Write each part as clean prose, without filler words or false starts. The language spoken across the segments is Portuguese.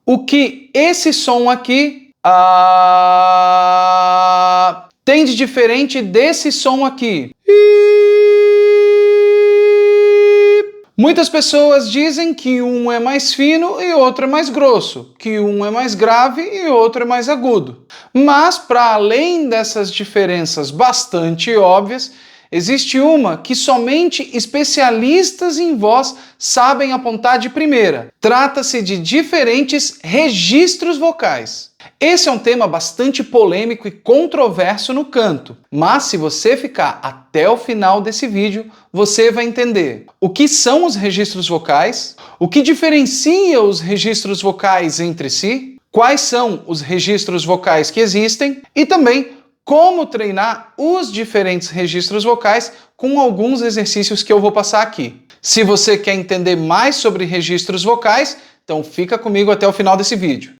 o que esse som aqui tem de diferente desse som aqui. Muitas pessoas dizem que um é mais fino e outro é mais grosso, que um é mais grave e outro é mais agudo. Mas, para além dessas diferenças bastante óbvias, existe uma que somente especialistas em voz sabem apontar de primeira. Trata-se de diferentes registros vocais. Esse é um tema bastante polêmico e controverso no canto, mas se você ficar até o final desse vídeo, você vai entender o que são os registros vocais, o que diferencia os registros vocais entre si, quais são os registros vocais que existem e também como treinar os diferentes registros vocais com alguns exercícios que eu vou passar aqui. Se você quer entender mais sobre registros vocais, então fica comigo até o final desse vídeo.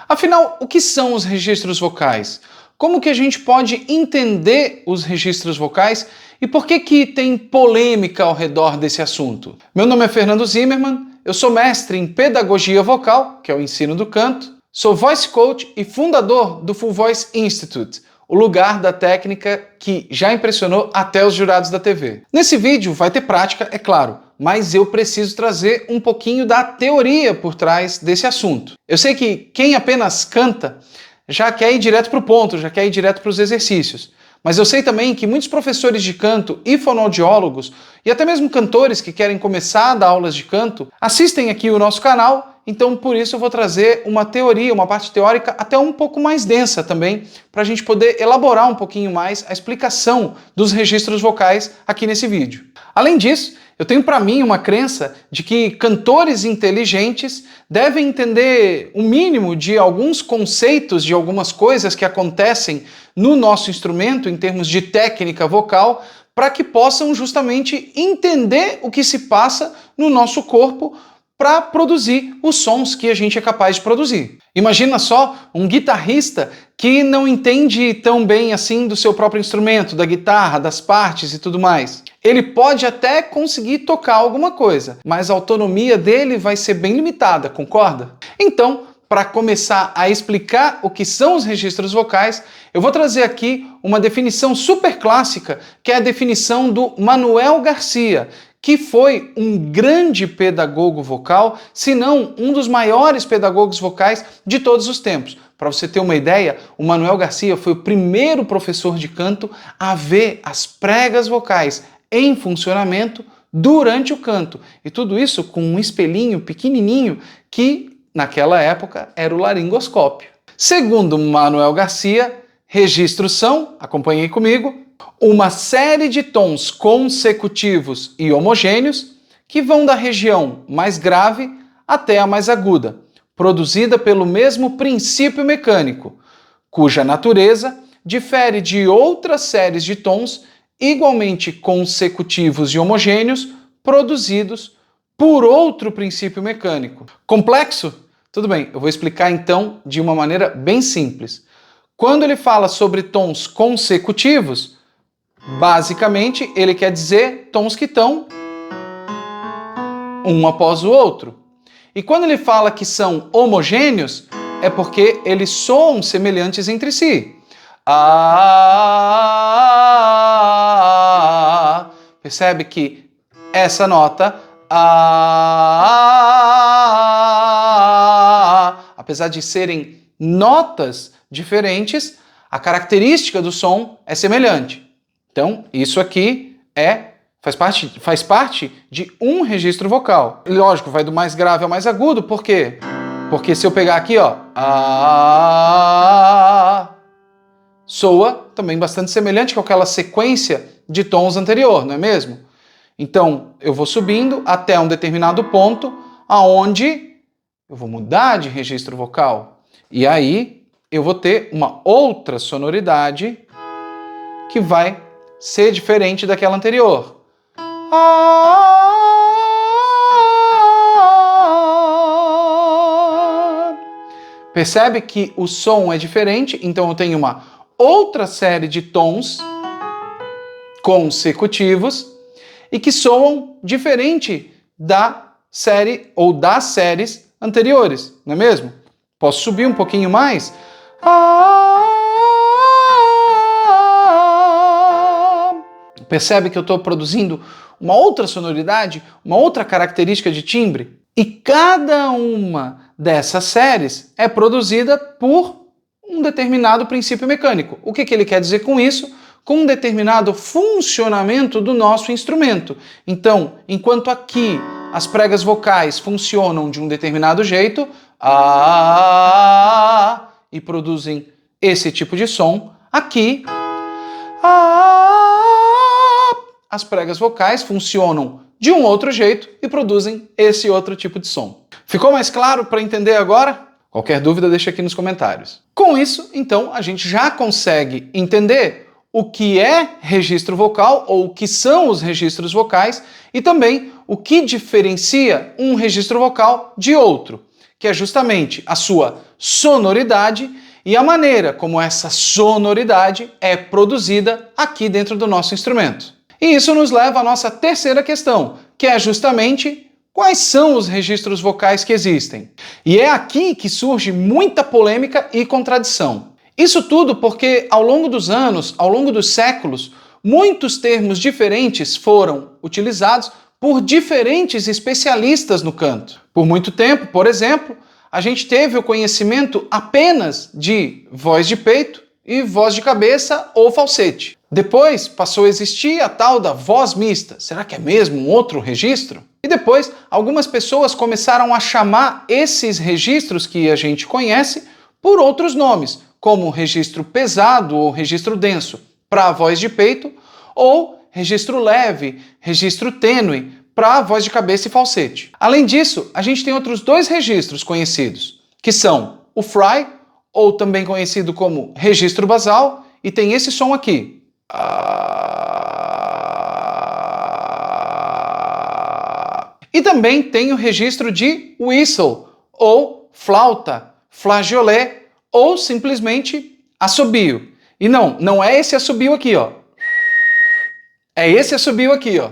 Afinal, o que são os registros vocais? Como que a gente pode entender os registros vocais e por que tem polêmica ao redor desse assunto? Meu nome é Fernando Zimmermann, eu sou mestre em pedagogia vocal, que é o ensino do canto, sou voice coach e fundador do Full Voice Institute, o lugar da técnica que já impressionou até os jurados da TV. Nesse vídeo vai ter prática, é claro, mas eu preciso trazer um pouquinho da teoria por trás desse assunto. Eu sei que quem apenas canta já quer ir direto para o ponto, já quer ir direto para os exercícios. Mas eu sei também que muitos professores de canto e fonoaudiólogos, e até mesmo cantores que querem começar a dar aulas de canto, assistem aqui o nosso canal, então por isso eu vou trazer uma teoria, uma parte teórica até um pouco mais densa também, para a gente poder elaborar um pouquinho mais a explicação dos registros vocais aqui nesse vídeo. Além disso, eu tenho para mim uma crença de que cantores inteligentes devem entender o mínimo de alguns conceitos, de algumas coisas que acontecem no nosso instrumento em termos de técnica vocal, para que possam justamente entender o que se passa no nosso corpo para produzir os sons que a gente é capaz de produzir. Imagina só um guitarrista que não entende tão bem assim do seu próprio instrumento, da guitarra, das partes e tudo mais. Ele pode até conseguir tocar alguma coisa, mas a autonomia dele vai ser bem limitada, concorda? Então, para começar a explicar o que são os registros vocais, eu vou trazer aqui uma definição super clássica, que é a definição do Manuel Garcia, que foi um grande pedagogo vocal, se não um dos maiores pedagogos vocais de todos os tempos. Para você ter uma ideia, o Manuel Garcia foi o primeiro professor de canto a ver as pregas vocais em funcionamento durante o canto. E tudo isso com um espelhinho pequenininho que, naquela época, era o laringoscópio. Segundo Manuel Garcia, registros são, acompanhei comigo, uma série de tons consecutivos e homogêneos que vão da região mais grave até a mais aguda, produzida pelo mesmo princípio mecânico, cuja natureza difere de outras séries de tons igualmente consecutivos e homogêneos produzidos por outro princípio mecânico. Complexo? Tudo bem, eu vou explicar então de uma maneira bem simples. Quando ele fala sobre tons consecutivos, basicamente ele quer dizer tons que estão um após o outro. E quando ele fala que são homogêneos, é porque eles soam semelhantes entre si. Percebe que essa nota, apesar de serem notas diferentes, a característica do som é semelhante. Então, isso aqui faz parte de um registro vocal. Lógico, vai do mais grave ao mais agudo, por quê? Porque se eu pegar aqui, ó, soa também bastante semelhante com aquela sequência de tons anterior, não é mesmo? Então, eu vou subindo até um determinado ponto, aonde eu vou mudar de registro vocal. E aí, eu vou ter uma outra sonoridade que vai ser diferente daquela anterior. Percebe que o som é diferente, então eu tenho uma outra série de tons consecutivos e que soam diferente da série ou das séries anteriores, não é mesmo? Posso subir um pouquinho mais? Percebe que eu estou produzindo uma outra sonoridade, uma outra característica de timbre? E cada uma dessas séries é produzida por um determinado princípio mecânico. O que ele quer dizer com isso? Com um determinado funcionamento do nosso instrumento. Então, enquanto aqui as pregas vocais funcionam de um determinado jeito, e produzem esse tipo de som, aqui as pregas vocais funcionam de um outro jeito e produzem esse outro tipo de som. Ficou mais claro para entender agora? Qualquer dúvida deixa aqui nos comentários. Com isso, então, a gente já consegue entender o que é registro vocal ou o que são os registros vocais e também o que diferencia um registro vocal de outro, que é justamente a sua sonoridade e a maneira como essa sonoridade é produzida aqui dentro do nosso instrumento. E isso nos leva à nossa terceira questão, que é justamente quais são os registros vocais que existem. E é aqui que surge muita polêmica e contradição. Isso tudo porque ao longo dos anos, ao longo dos séculos, muitos termos diferentes foram utilizados por diferentes especialistas no canto. Por muito tempo, por exemplo, a gente teve o conhecimento apenas de voz de peito e voz de cabeça ou falsete. Depois passou a existir a tal da voz mista. Será que é mesmo um outro registro? E depois, algumas pessoas começaram a chamar esses registros que a gente conhece por outros nomes, como registro pesado ou registro denso para a voz de peito, ou registro leve, registro tênue para a voz de cabeça e falsete. Além disso, a gente tem outros dois registros conhecidos, que são o fry, ou também conhecido como registro basal, e tem esse som aqui. E também tem o registro de whistle, ou flauta, flageolet, ou simplesmente assobio. E não é esse assobio aqui, ó. É esse assobio aqui, ó.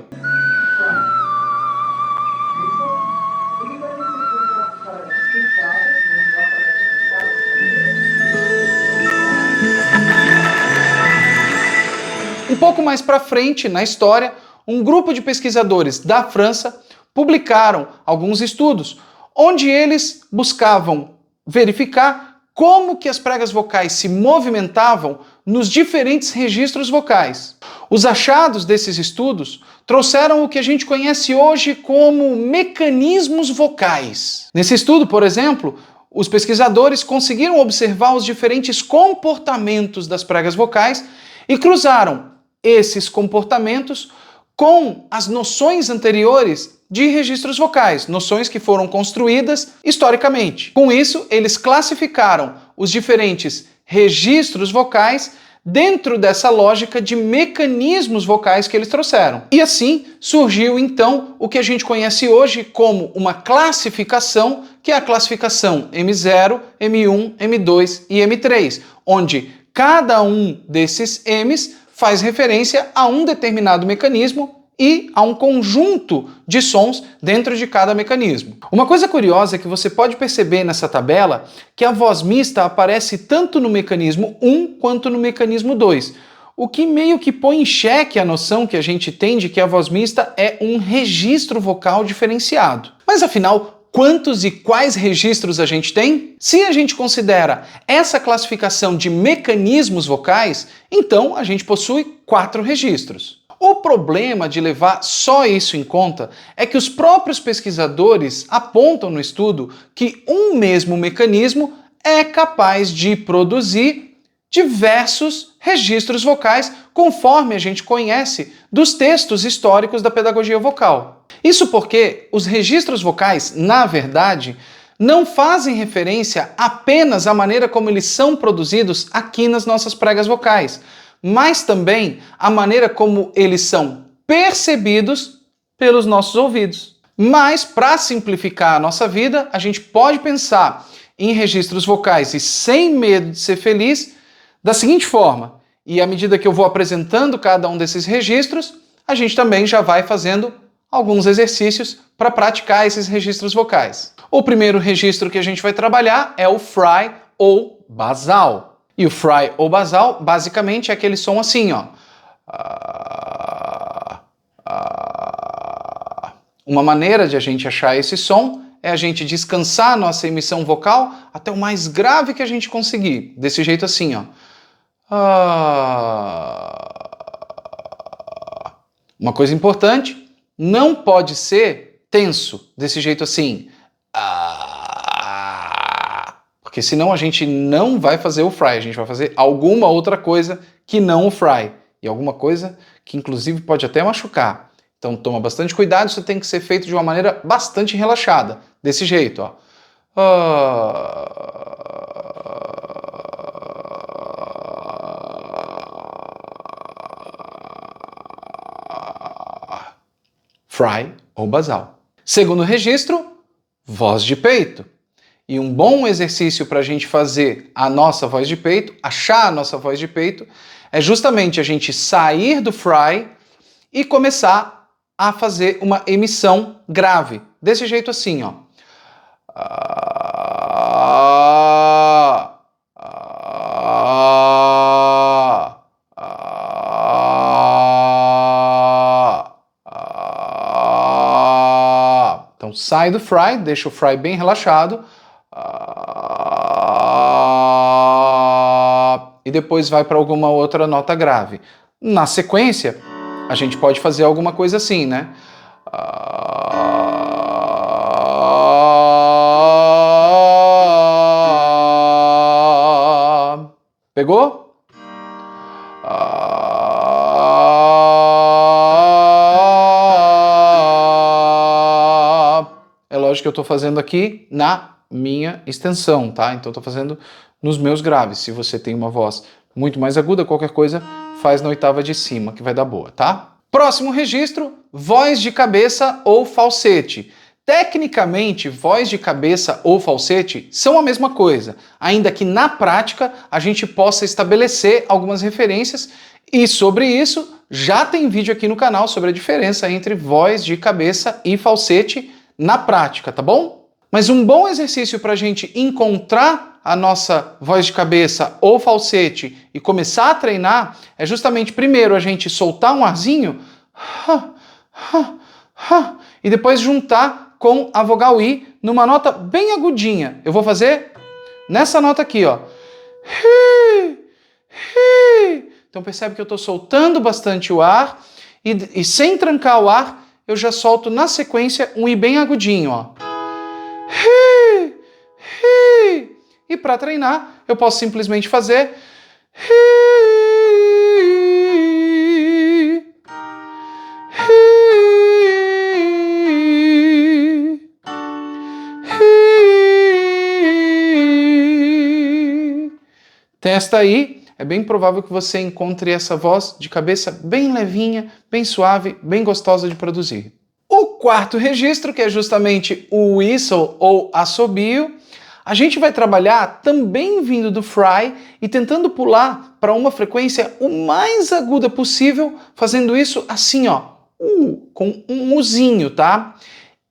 Um pouco mais para frente, na história, um grupo de pesquisadores da França publicaram alguns estudos onde eles buscavam verificar como que as pregas vocais se movimentavam nos diferentes registros vocais. Os achados desses estudos trouxeram o que a gente conhece hoje como mecanismos vocais. Nesse estudo, por exemplo, os pesquisadores conseguiram observar os diferentes comportamentos das pregas vocais e cruzaram esses comportamentos com as noções anteriores de registros vocais, noções que foram construídas historicamente. Com isso, eles classificaram os diferentes registros vocais dentro dessa lógica de mecanismos vocais que eles trouxeram. E assim surgiu então o que a gente conhece hoje como uma classificação, que é a classificação M0, M1, M2 e M3, onde cada um desses M's faz referência a um determinado mecanismo e a um conjunto de sons dentro de cada mecanismo. Uma coisa curiosa é que você pode perceber nessa tabela que a voz mista aparece tanto no mecanismo 1 quanto no mecanismo 2, o que meio que põe em xeque a noção que a gente tem de que a voz mista é um registro vocal diferenciado. Mas afinal, quantos e quais registros a gente tem? Se a gente considera essa classificação de mecanismos vocais, então a gente possui 4 registros. O problema de levar só isso em conta é que os próprios pesquisadores apontam no estudo que um mesmo mecanismo é capaz de produzir diversos registros vocais, conforme a gente conhece dos textos históricos da pedagogia vocal. Isso porque os registros vocais, na verdade, não fazem referência apenas à maneira como eles são produzidos aqui nas nossas pregas vocais, mas também à maneira como eles são percebidos pelos nossos ouvidos. Mas, para simplificar a nossa vida, a gente pode pensar em registros vocais e sem medo de ser feliz da seguinte forma, e à medida que eu vou apresentando cada um desses registros, a gente também já vai fazendo alguns exercícios para praticar esses registros vocais. O primeiro registro que a gente vai trabalhar é o fry ou basal. E o fry ou basal, basicamente, é aquele som assim, ó. Uma maneira de a gente achar esse som é a gente descansar a nossa emissão vocal até o mais grave que a gente conseguir. Desse jeito assim, ó. Uma coisa importante, não pode ser tenso, desse jeito assim. Porque senão a gente não vai fazer o fry, a gente vai fazer alguma outra coisa que não o fry. E alguma coisa que inclusive pode até machucar. Então toma bastante cuidado, isso tem que ser feito de uma maneira bastante relaxada. Desse jeito, ó. Fry ou basal. Segundo registro, voz de peito. E um bom exercício para a gente fazer a nossa voz de peito, achar a nossa voz de peito, é justamente a gente sair do fry e começar a fazer uma emissão grave. Desse jeito assim, ó. Então sai do fry, deixa o fry bem relaxado. E depois vai para alguma outra nota grave. Na sequência, a gente pode fazer alguma coisa assim, né? Pegou? É lógico que eu estou fazendo aqui na minha extensão, tá? Então eu estou fazendo nos meus graves. Se você tem uma voz muito mais aguda, qualquer coisa, faz na oitava de cima, que vai dar boa, tá? Próximo registro, voz de cabeça ou falsete. Tecnicamente, voz de cabeça ou falsete são a mesma coisa, ainda que na prática a gente possa estabelecer algumas referências e sobre isso já tem vídeo aqui no canal sobre a diferença entre voz de cabeça e falsete na prática, tá bom? Mas um bom exercício para a gente encontrar a nossa voz de cabeça ou falsete e começar a treinar é justamente primeiro a gente soltar um arzinho e depois juntar com a vogal I numa nota bem agudinha. Eu vou fazer nessa nota aqui, ó. Então percebe que eu estou soltando bastante o ar e sem trancar o ar, eu já solto na sequência um I bem agudinho, ó. E para treinar, eu posso simplesmente fazer testa aí, é bem provável que você encontre essa voz de cabeça bem levinha, bem suave, bem gostosa de produzir. O quarto registro, que é justamente o whistle ou assobio, a gente vai trabalhar também vindo do fry e tentando pular para uma frequência o mais aguda possível, fazendo isso assim, ó, com um uzinho, tá?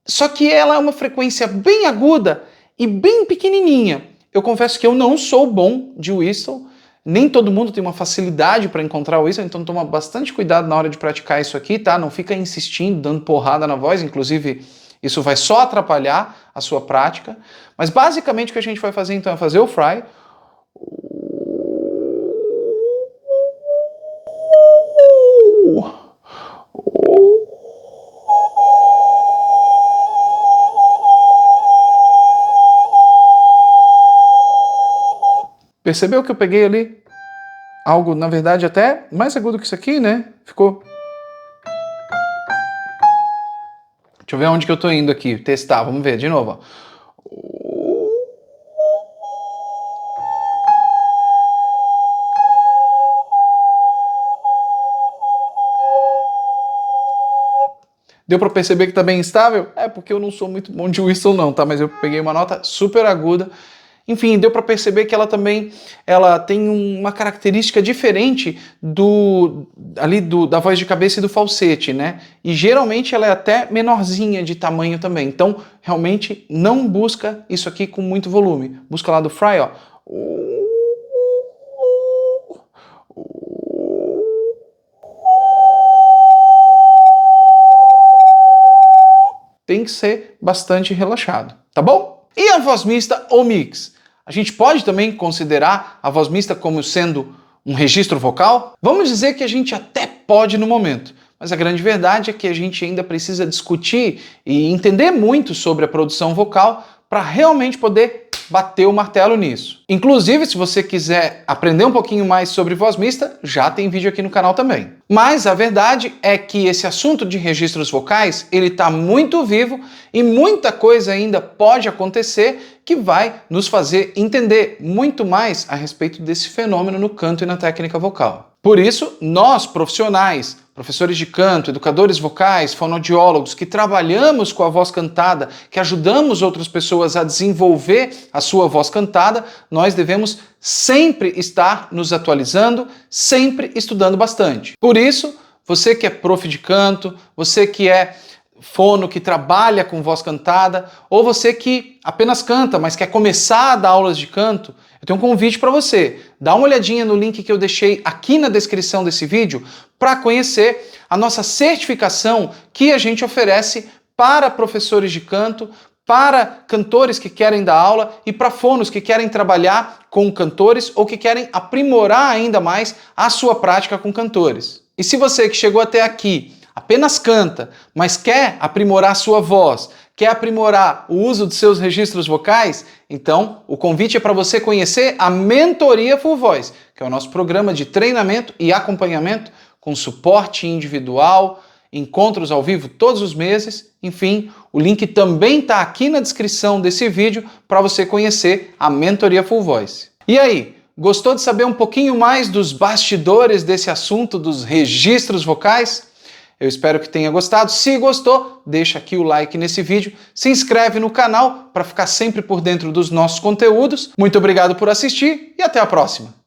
Só que ela é uma frequência bem aguda e bem pequenininha. Eu confesso que eu não sou bom de whistle, nem todo mundo tem uma facilidade para encontrar o whistle, então toma bastante cuidado na hora de praticar isso aqui, tá? Não fica insistindo, dando porrada na voz, inclusive isso vai só atrapalhar a sua prática. Mas basicamente o que a gente vai fazer então é fazer o fry. Percebeu que eu peguei ali algo, na verdade, até mais agudo que isso aqui, né? Ficou... Deixa eu ver onde que eu tô indo aqui, testar, vamos ver, de novo, ó. Deu para perceber que tá bem instável? É porque eu não sou muito bom de whistle não, tá? Mas eu peguei uma nota super aguda Enfim, deu para perceber que ela também tem uma característica diferente da voz de cabeça e do falsete, né? E geralmente ela é até menorzinha de tamanho também. Então, realmente não busca isso aqui com muito volume. Busca lá do Fry, ó. Tem que ser bastante relaxado, tá bom? E a voz mista ou mix? A gente pode também considerar a voz mista como sendo um registro vocal? Vamos dizer que a gente até pode no momento, mas a grande verdade é que a gente ainda precisa discutir e entender muito sobre a produção vocal para realmente poder bater o martelo nisso. Inclusive, se você quiser aprender um pouquinho mais sobre voz mista, já tem vídeo aqui no canal também. Mas a verdade é que esse assunto de registros vocais, ele está muito vivo e muita coisa ainda pode acontecer que vai nos fazer entender muito mais a respeito desse fenômeno no canto e na técnica vocal. Por isso, nós, profissionais, professores de canto, educadores vocais, fonoaudiólogos, que trabalhamos com a voz cantada, que ajudamos outras pessoas a desenvolver a sua voz cantada, nós devemos sempre estar nos atualizando, sempre estudando bastante. Por isso, você que é prof de canto, você que é fono, que trabalha com voz cantada, ou você que apenas canta, mas quer começar a dar aulas de canto, eu tenho um convite para você. Dá uma olhadinha no link que eu deixei aqui na descrição desse vídeo para conhecer a nossa certificação que a gente oferece para professores de canto, para cantores que querem dar aula e para fonos que querem trabalhar com cantores ou que querem aprimorar ainda mais a sua prática com cantores. E se você que chegou até aqui apenas canta, mas quer aprimorar a sua voz, quer aprimorar o uso dos seus registros vocais, então o convite é para você conhecer a Mentoria Full Voice, que é o nosso programa de treinamento e acompanhamento com suporte individual, encontros ao vivo todos os meses, enfim, o link também está aqui na descrição desse vídeo para você conhecer a Mentoria Full Voice. E aí, gostou de saber um pouquinho mais dos bastidores desse assunto dos registros vocais? Eu espero que tenha gostado. Se gostou, deixa aqui o like nesse vídeo, se inscreve no canal para ficar sempre por dentro dos nossos conteúdos. Muito obrigado por assistir e até a próxima!